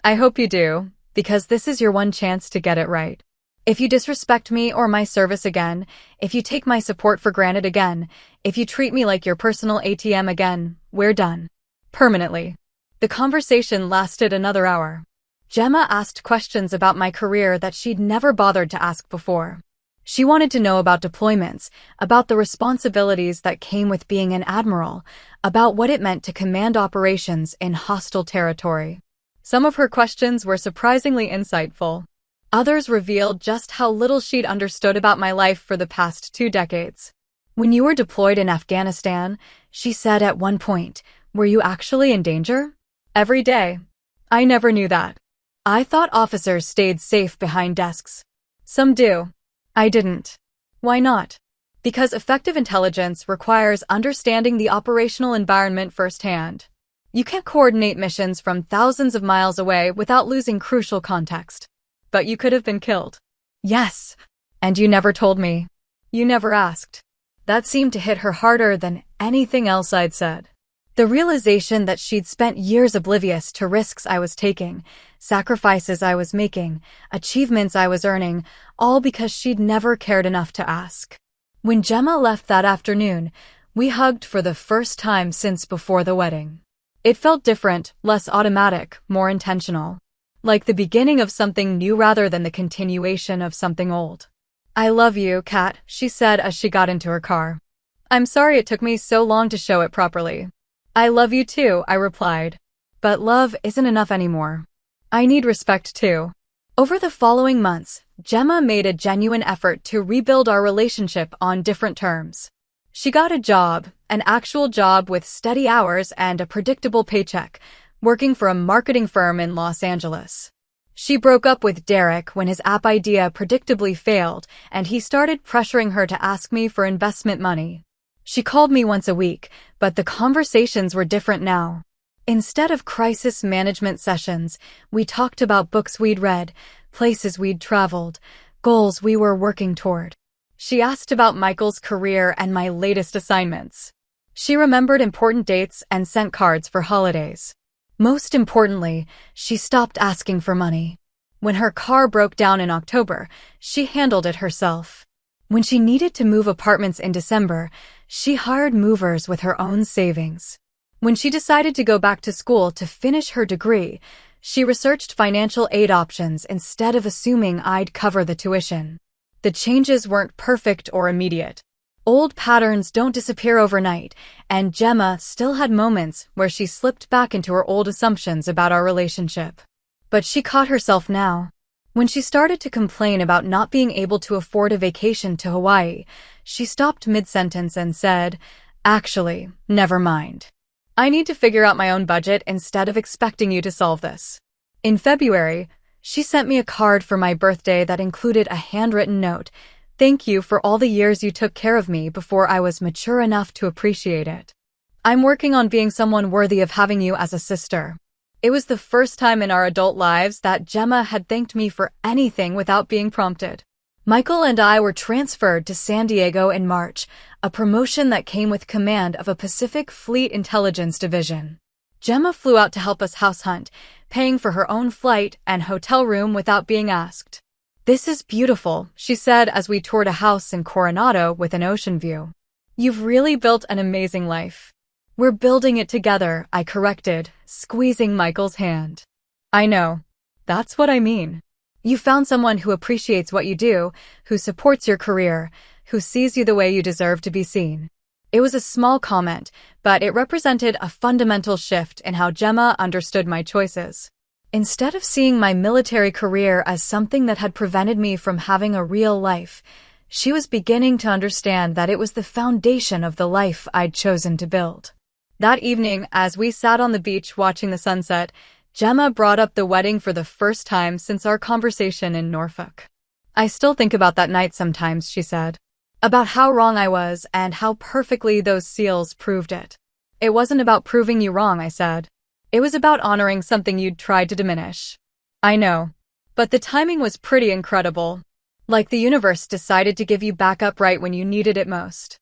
I hope you do, because this is your one chance to get it right. If you disrespect me or my service again, if you take my support for granted again, if you treat me like your personal ATM again, we're done. Permanently. The conversation lasted another hour. Gemma asked questions about my career that she'd never bothered to ask before. She wanted to know about deployments, about the responsibilities that came with being an admiral, about what it meant to command operations in hostile territory. Some of her questions were surprisingly insightful. Others revealed just how little she'd understood about my life for the past 2 decades. "When you were deployed in Afghanistan," she said at one point, "were you actually in danger?" "Every day." "I never knew that. I thought officers stayed safe behind desks." "Some do. I didn't." "Why not?" "Because effective intelligence requires understanding the operational environment firsthand. You can't coordinate missions from thousands of miles away without losing crucial context." "But you could have been killed." "Yes. And you never told me. You never asked." That seemed to hit her harder than anything else I'd said. The realization that she'd spent years oblivious to risks I was taking, sacrifices I was making, achievements I was earning, all because she'd never cared enough to ask. When Gemma left that afternoon, we hugged for the first time since before the wedding. It felt different, less automatic, more intentional. Like the beginning of something new rather than the continuation of something old. "I love you, Kat," she said as she got into her car. "I'm sorry it took me so long to show it properly." "I love you too," I replied. "But love isn't enough anymore. I need respect too." Over the following months, Gemma made a genuine effort to rebuild our relationship on different terms. She got a job, an actual job with steady hours and a predictable paycheck, working for a marketing firm in Los Angeles. She broke up with Derek when his app idea predictably failed, and he started pressuring her to ask me for investment money. She called me once a week, but the conversations were different now. Instead of crisis management sessions, we talked about books we'd read, places we'd traveled, goals we were working toward. She asked about Michael's career and my latest assignments. She remembered important dates and sent cards for holidays. Most importantly, she stopped asking for money. When her car broke down in October, she handled it herself. When she needed to move apartments in December, she hired movers with her own savings. When she decided to go back to school to finish her degree, she researched financial aid options instead of assuming I'd cover the tuition. The changes weren't perfect or immediate. Old patterns don't disappear overnight, and Gemma still had moments where she slipped back into her old assumptions about our relationship. But she caught herself now. When she started to complain about not being able to afford a vacation to Hawaii, she stopped mid-sentence and said, "Actually, never mind. I need to figure out my own budget instead of expecting you to solve this." In February, she sent me a card for my birthday that included a handwritten note. "Thank you for all the years you took care of me before I was mature enough to appreciate it. I'm working on being someone worthy of having you as a sister." It was the first time in our adult lives that Gemma had thanked me for anything without being prompted. Michael and I were transferred to San Diego in March, a promotion that came with command of a Pacific Fleet Intelligence Division. Gemma flew out to help us house hunt, paying for her own flight and hotel room without being asked. "This is beautiful," she said as we toured a house in Coronado with an ocean view. "You've really built an amazing life." "We're building it together," I corrected, squeezing Michael's hand. "I know. That's what I mean. You found someone who appreciates what you do, who supports your career, who sees you the way you deserve to be seen." It was a small comment, but it represented a fundamental shift in how Gemma understood my choices. Instead of seeing my military career as something that had prevented me from having a real life, she was beginning to understand that it was the foundation of the life I'd chosen to build. That evening, as we sat on the beach watching the sunset, Gemma brought up the wedding for the first time since our conversation in Norfolk. "I still think about that night sometimes," she said. "About how wrong I was and how perfectly those seals proved it." "It wasn't about proving you wrong," I said. "It was about honoring something you'd tried to diminish." "I know. But the timing was pretty incredible. Like the universe decided to give you back up right when you needed it most."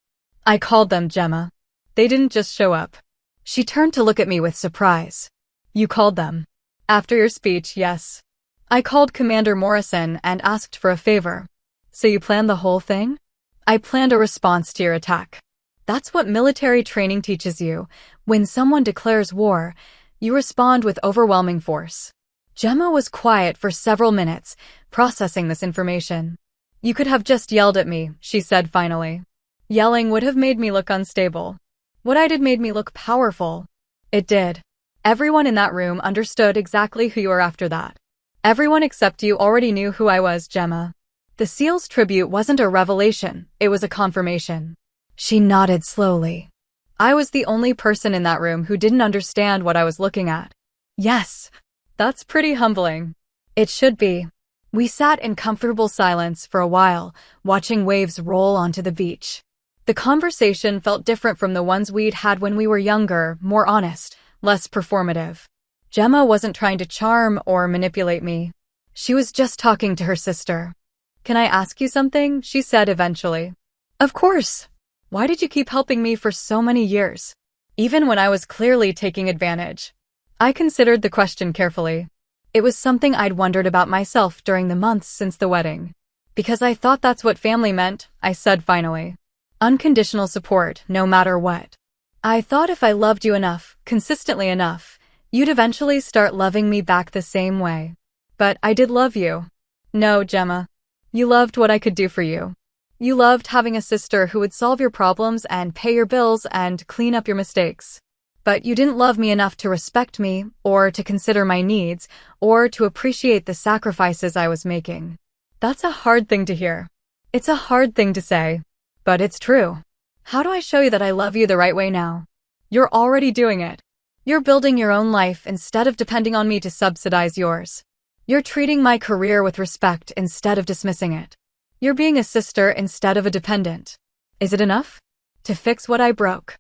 I called them, Gemma. They didn't just show up. She turned to look at me with surprise. "You called them?" "After your speech, yes. I called Commander Morrison and asked for a favor." "So you planned the whole thing?" "I planned a response to your attack. That's what military training teaches you. When someone declares war, you respond with overwhelming force." Gemma was quiet for several minutes, processing this information. "You could have just yelled at me," she said finally. "Yelling would have made me look unstable. What I did made me look powerful." It did. Everyone in that room understood exactly who you were after that. Everyone except you already knew who I was, Gemma. The SEAL's tribute wasn't a revelation, it was a confirmation. She nodded slowly. I was the only person in that room who didn't understand what I was looking at. Yes, that's pretty humbling. It should be. We sat in comfortable silence for a while, watching waves roll onto the beach. The conversation felt different from the ones we'd had when we were younger, more honest, less performative. Gemma wasn't trying to charm or manipulate me. She was just talking to her sister. "Can I ask you something?" she said eventually. "Of course. Why did you keep helping me for so many years? Even when I was clearly taking advantage." I considered the question carefully. It was something I'd wondered about myself during the months since the wedding. "Because I thought that's what family meant," I said finally. "Unconditional support, no matter what. I thought if I loved you enough, consistently enough, you'd eventually start loving me back the same way. But I did love you." "No, Gemma. You loved what I could do for you. You loved having a sister who would solve your problems and pay your bills and clean up your mistakes. But you didn't love me enough to respect me, or to consider my needs, or to appreciate the sacrifices I was making." That's a hard thing to hear. It's a hard thing to say. But it's true. How do I show you that I love you the right way now? You're already doing it. You're building your own life instead of depending on me to subsidize yours. You're treating my career with respect instead of dismissing it. You're being a sister instead of a dependent. Is it enough to fix what I broke?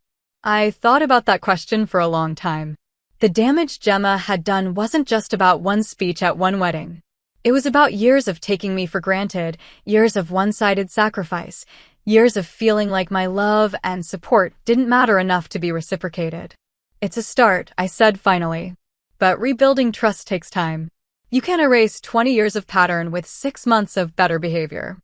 I thought about that question for a long time. The damage Gemma had done wasn't just about one speech at one wedding. It was about years of taking me for granted, years of one-sided sacrifice, years of feeling like my love and support didn't matter enough to be reciprocated. "It's a start," I said finally. "But rebuilding trust takes time. You can't erase 20 years of pattern with 6 months of better behavior."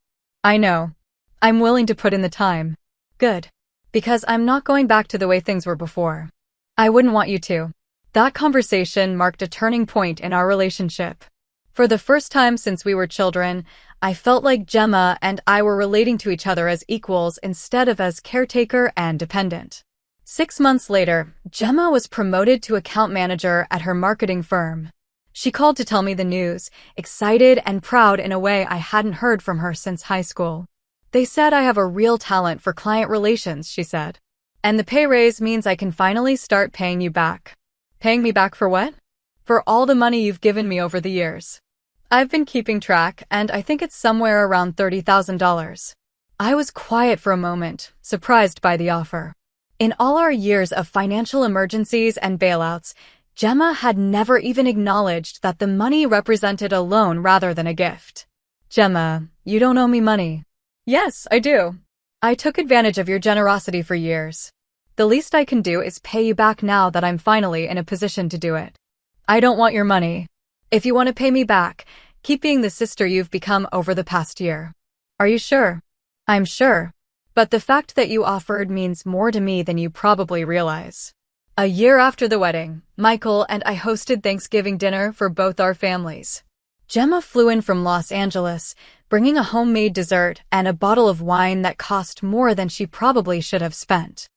"I know. I'm willing to put in the time." "Good. Because I'm not going back to the way things were before. I wouldn't want you to." That conversation marked a turning point in our relationship. For the first time since we were children, I felt like Gemma and I were relating to each other as equals instead of as caretaker and dependent. 6 months later, Gemma was promoted to account manager at her marketing firm. She called to tell me the news, excited and proud in a way I hadn't heard from her since high school. "They said I have a real talent for client relations," she said. "And the pay raise means I can finally start paying you back." "Paying me back for what?" "For all the money you've given me over the years. I've been keeping track, and I think it's somewhere around $30,000. I was quiet for a moment, surprised by the offer. In all our years of financial emergencies and bailouts, Gemma had never even acknowledged that the money represented a loan rather than a gift. "Gemma, you don't owe me money." "Yes, I do. I took advantage of your generosity for years. The least I can do is pay you back now that I'm finally in a position to do it. I don't want your money. If you want to pay me back, keep being the sister you've become over the past year." "Are you sure?" "I'm sure. But the fact that you offered means more to me than you probably realize." A year after the wedding, Michael and I hosted Thanksgiving dinner for both our families. Gemma flew in from Los Angeles, bringing a homemade dessert and a bottle of wine that cost more than she probably should have spent.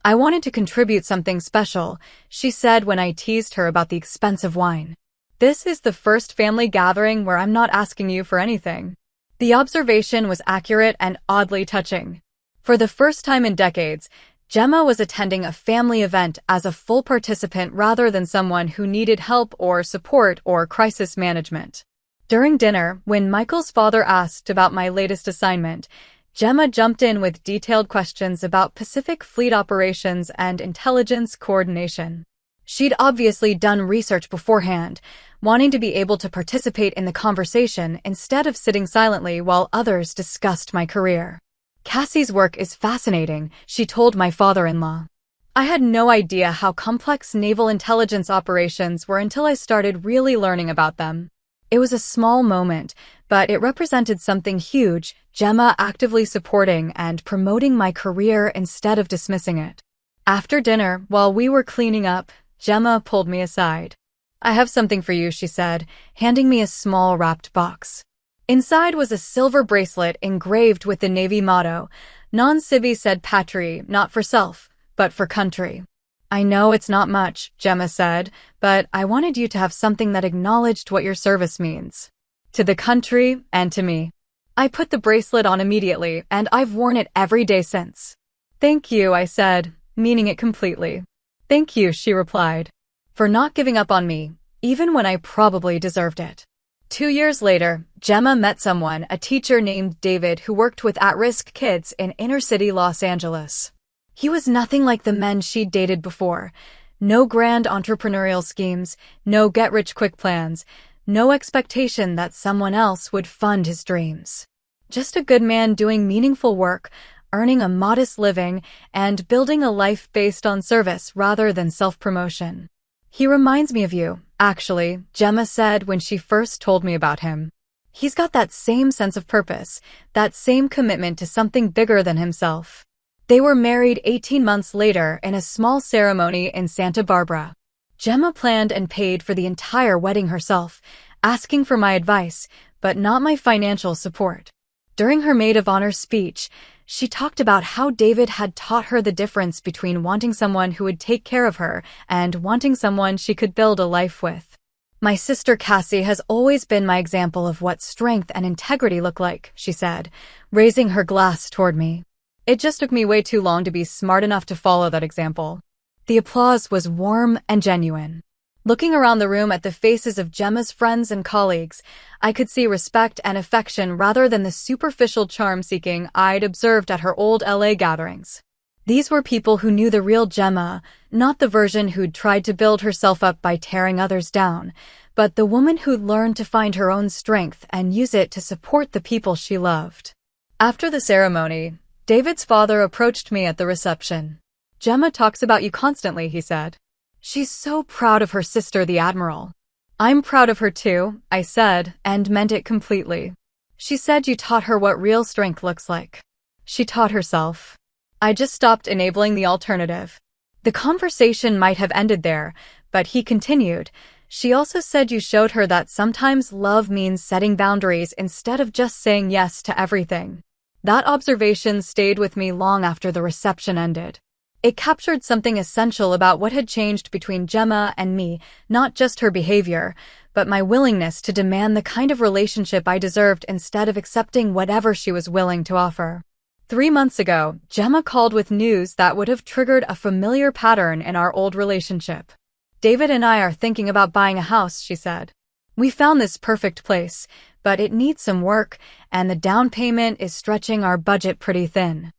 "I wanted to contribute something special," she said when I teased her about the expensive wine. "This is the first family gathering where I'm not asking you for anything." The observation was accurate and oddly touching. For the first time in decades, Gemma was attending a family event as a full participant rather than someone who needed help or support or crisis management. During dinner, when Michael's father asked about my latest assignment, Gemma jumped in with detailed questions about Pacific Fleet operations and intelligence coordination. She'd obviously done research beforehand, wanting to be able to participate in the conversation instead of sitting silently while others discussed my career. "Cassie's work is fascinating," she told my father-in-law. I had no idea how complex naval intelligence operations were until I started really learning about them. It was a small moment, but it represented something huge, Gemma actively supporting and promoting my career instead of dismissing it. After dinner, while we were cleaning up, Gemma pulled me aside. "I have something for you," she said, handing me a small wrapped box. Inside was a silver bracelet engraved with the Navy motto, "Non sibi sed patri," not for self, but for country. I know it's not much, Gemma said, but I wanted you to have something that acknowledged what your service means. To the country and to me. I put the bracelet on immediately, and I've worn it every day since. Thank you, I said, meaning it completely. Thank you, she replied, for not giving up on me, even when I probably deserved it. 2 years later, Gemma met someone, a teacher named David who worked with at-risk kids in inner-city Los Angeles. He was nothing like the men she'd dated before. No grand entrepreneurial schemes, no get-rich-quick plans, no expectation that someone else would fund his dreams. Just a good man doing meaningful work, earning a modest living, and building a life based on service rather than self-promotion. He reminds me of you, actually, Gemma said when she first told me about him. He's got that same sense of purpose, that same commitment to something bigger than himself. They were married 18 months later in a small ceremony in Santa Barbara. Gemma planned and paid for the entire wedding herself, asking for my advice, but not my financial support. During her maid of honor speech, she talked about how David had taught her the difference between wanting someone who would take care of her and wanting someone she could build a life with. My sister Cassie has always been my example of what strength and integrity look like, she said, raising her glass toward me. It just took me way too long to be smart enough to follow that example. The applause was warm and genuine. Looking around the room at the faces of Gemma's friends and colleagues, I could see respect and affection rather than the superficial charm-seeking I'd observed at her old LA gatherings. These were people who knew the real Gemma, not the version who'd tried to build herself up by tearing others down, but the woman who'd learned to find her own strength and use it to support the people she loved. After the ceremony, David's father approached me at the reception. Gemma talks about you constantly, he said. She's so proud of her sister, the Admiral. I'm proud of her too, I said, and meant it completely. She said you taught her what real strength looks like. She taught herself. I just stopped enabling the alternative. The conversation might have ended there, but he continued. She also said you showed her that sometimes love means setting boundaries instead of just saying yes to everything. That observation stayed with me long after the reception ended. It captured something essential about what had changed between Gemma and me, not just her behavior, but my willingness to demand the kind of relationship I deserved instead of accepting whatever she was willing to offer. 3 months ago, Gemma called with news that would have triggered a familiar pattern in our old relationship. David and I are thinking about buying a house, she said. We found this perfect place, but it needs some work, and the down payment is stretching our budget pretty thin.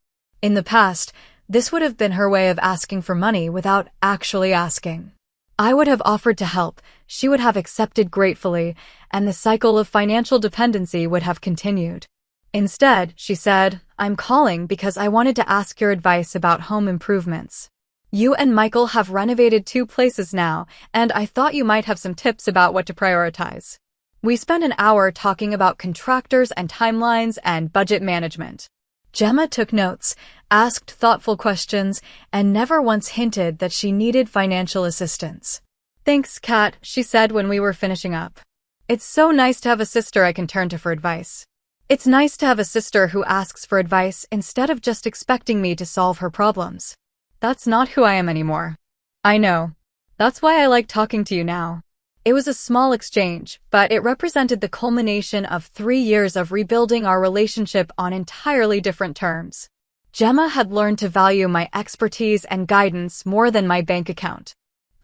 In the past, this would have been her way of asking for money without actually asking. I would have offered to help, she would have accepted gratefully, and the cycle of financial dependency would have continued. Instead, she said, I'm calling because I wanted to ask your advice about home improvements. You and Michael have renovated 2 places now, and I thought you might have some tips about what to prioritize. We spent an hour talking about contractors and timelines and budget management. Gemma took notes, asked thoughtful questions, and never once hinted that she needed financial assistance. Thanks, Kat, she said when we were finishing up. It's so nice to have a sister I can turn to for advice. It's nice to have a sister who asks for advice instead of just expecting me to solve her problems. That's not who I am anymore. I know. That's why I like talking to you now. It was a small exchange, but it represented the culmination of 3 years of rebuilding our relationship on entirely different terms. Gemma had learned to value my expertise and guidance more than my bank account.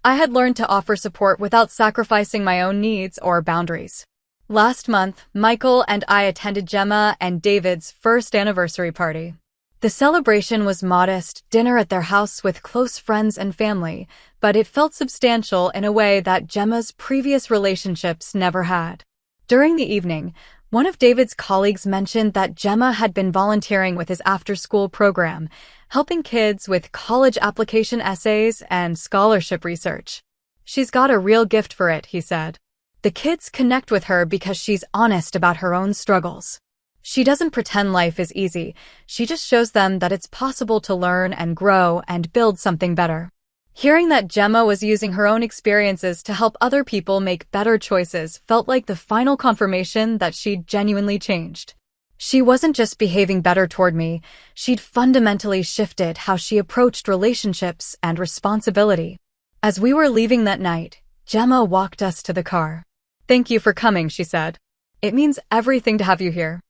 I had learned to offer support without sacrificing my own needs or boundaries. Last month, Michael and I attended Gemma and David's first anniversary party. The celebration was modest, dinner at their house with close friends and family, but it felt substantial in a way that Gemma's previous relationships never had. During the evening, one of David's colleagues mentioned that Gemma had been volunteering with his after-school program, helping kids with college application essays and scholarship research. She's got a real gift for it, he said. The kids connect with her because she's honest about her own struggles. She doesn't pretend life is easy, she just shows them that it's possible to learn and grow and build something better. Hearing that Gemma was using her own experiences to help other people make better choices felt like the final confirmation that she'd genuinely changed. She wasn't just behaving better toward me, she'd fundamentally shifted how she approached relationships and responsibility. As we were leaving that night, Gemma walked us to the car. "Thank you for coming," she said. "It means everything to have you here."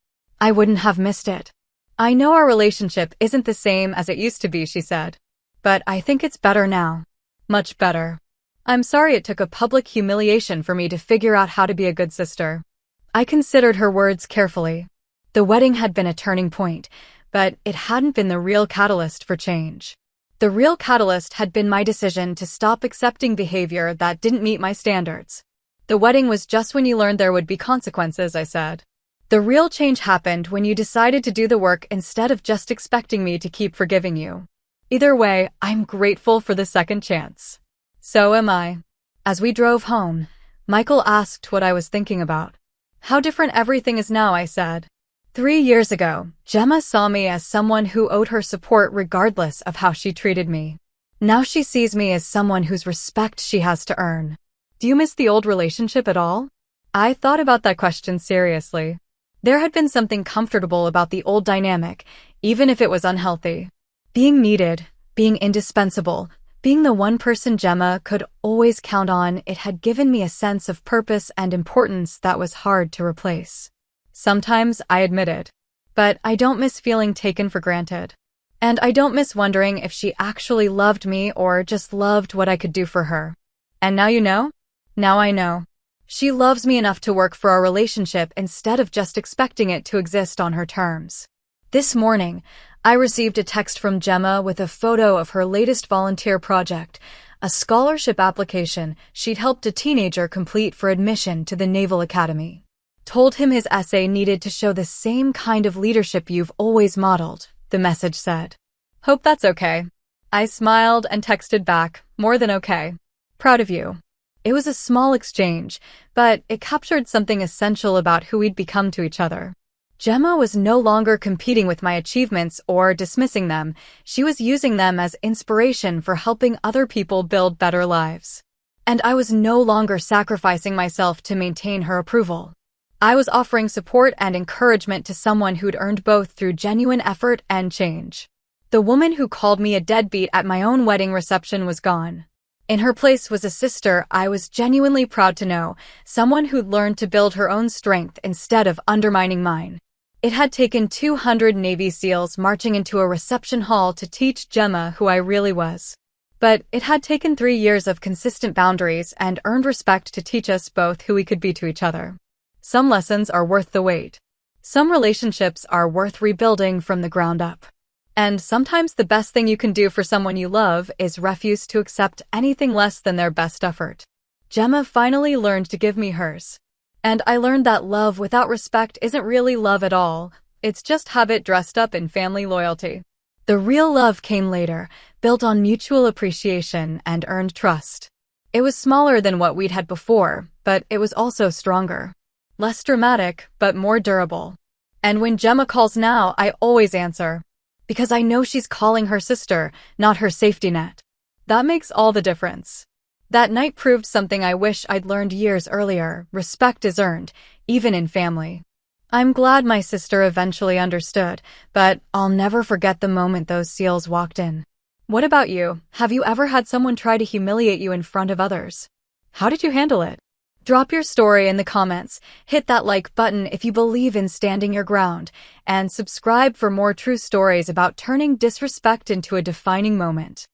I wouldn't have missed it. "I know our relationship isn't the same as it used to be," she said. "But I think it's better now. Much better. I'm sorry it took a public humiliation for me to figure out how to be a good sister." I considered her words carefully. The wedding had been a turning point, but it hadn't been the real catalyst for change. The real catalyst had been my decision to stop accepting behavior that didn't meet my standards. "The wedding was just when you learned there would be consequences," I said. "The real change happened when you decided to do the work instead of just expecting me to keep forgiving you. Either way, I'm grateful for the second chance." "So am I." As we drove home, Michael asked what I was thinking about. "How different everything is now," I said. 3 years ago, Gemma saw me as someone who owed her support regardless of how she treated me. Now she sees me as someone whose respect she has to earn. "Do you miss the old relationship at all?" I thought about that question seriously. There had been something comfortable about the old dynamic, even if it was unhealthy. Being needed, being indispensable, being the one person Gemma could always count on, it had given me a sense of purpose and importance that was hard to replace. Sometimes I admit it. But I don't miss feeling taken for granted. And I don't miss wondering if she actually loved me or just loved what I could do for her. And now you know? Now I know. She loves me enough to work for our relationship instead of just expecting it to exist on her terms. This morning, I received a text from Gemma with a photo of her latest volunteer project, a scholarship application she'd helped a teenager complete for admission to the Naval Academy. "Told him his essay needed to show the same kind of leadership you've always modeled," the message said. "Hope that's okay." I smiled and texted back, "More than okay. Proud of you." It was a small exchange, but it captured something essential about who we'd become to each other. Gemma was no longer competing with my achievements or dismissing them. She was using them as inspiration for helping other people build better lives. And I was no longer sacrificing myself to maintain her approval. I was offering support and encouragement to someone who'd earned both through genuine effort and change. The woman who called me a deadbeat at my own wedding reception was gone. In her place was a sister I was genuinely proud to know, someone who'd learned to build her own strength instead of undermining mine. It had taken 200 Navy SEALs marching into a reception hall to teach Gemma who I really was. But it had taken 3 years of consistent boundaries and earned respect to teach us both who we could be to each other. Some lessons are worth the wait. Some relationships are worth rebuilding from the ground up. And sometimes the best thing you can do for someone you love is refuse to accept anything less than their best effort. Gemma finally learned to give me hers. And I learned that love without respect isn't really love at all. It's just habit dressed up in family loyalty. The real love came later, built on mutual appreciation and earned trust. It was smaller than what we'd had before, but it was also stronger. Less dramatic, but more durable. And when Gemma calls now, I always answer. Because I know she's calling her sister, not her safety net. That makes all the difference. That night proved something I wish I'd learned years earlier. Respect is earned, even in family. I'm glad my sister eventually understood, but I'll never forget the moment those SEALs walked in. What about you? Have you ever had someone try to humiliate you in front of others? How did you handle it? Drop your story in the comments, hit that like button if you believe in standing your ground, and subscribe for more true stories about turning disrespect into a defining moment.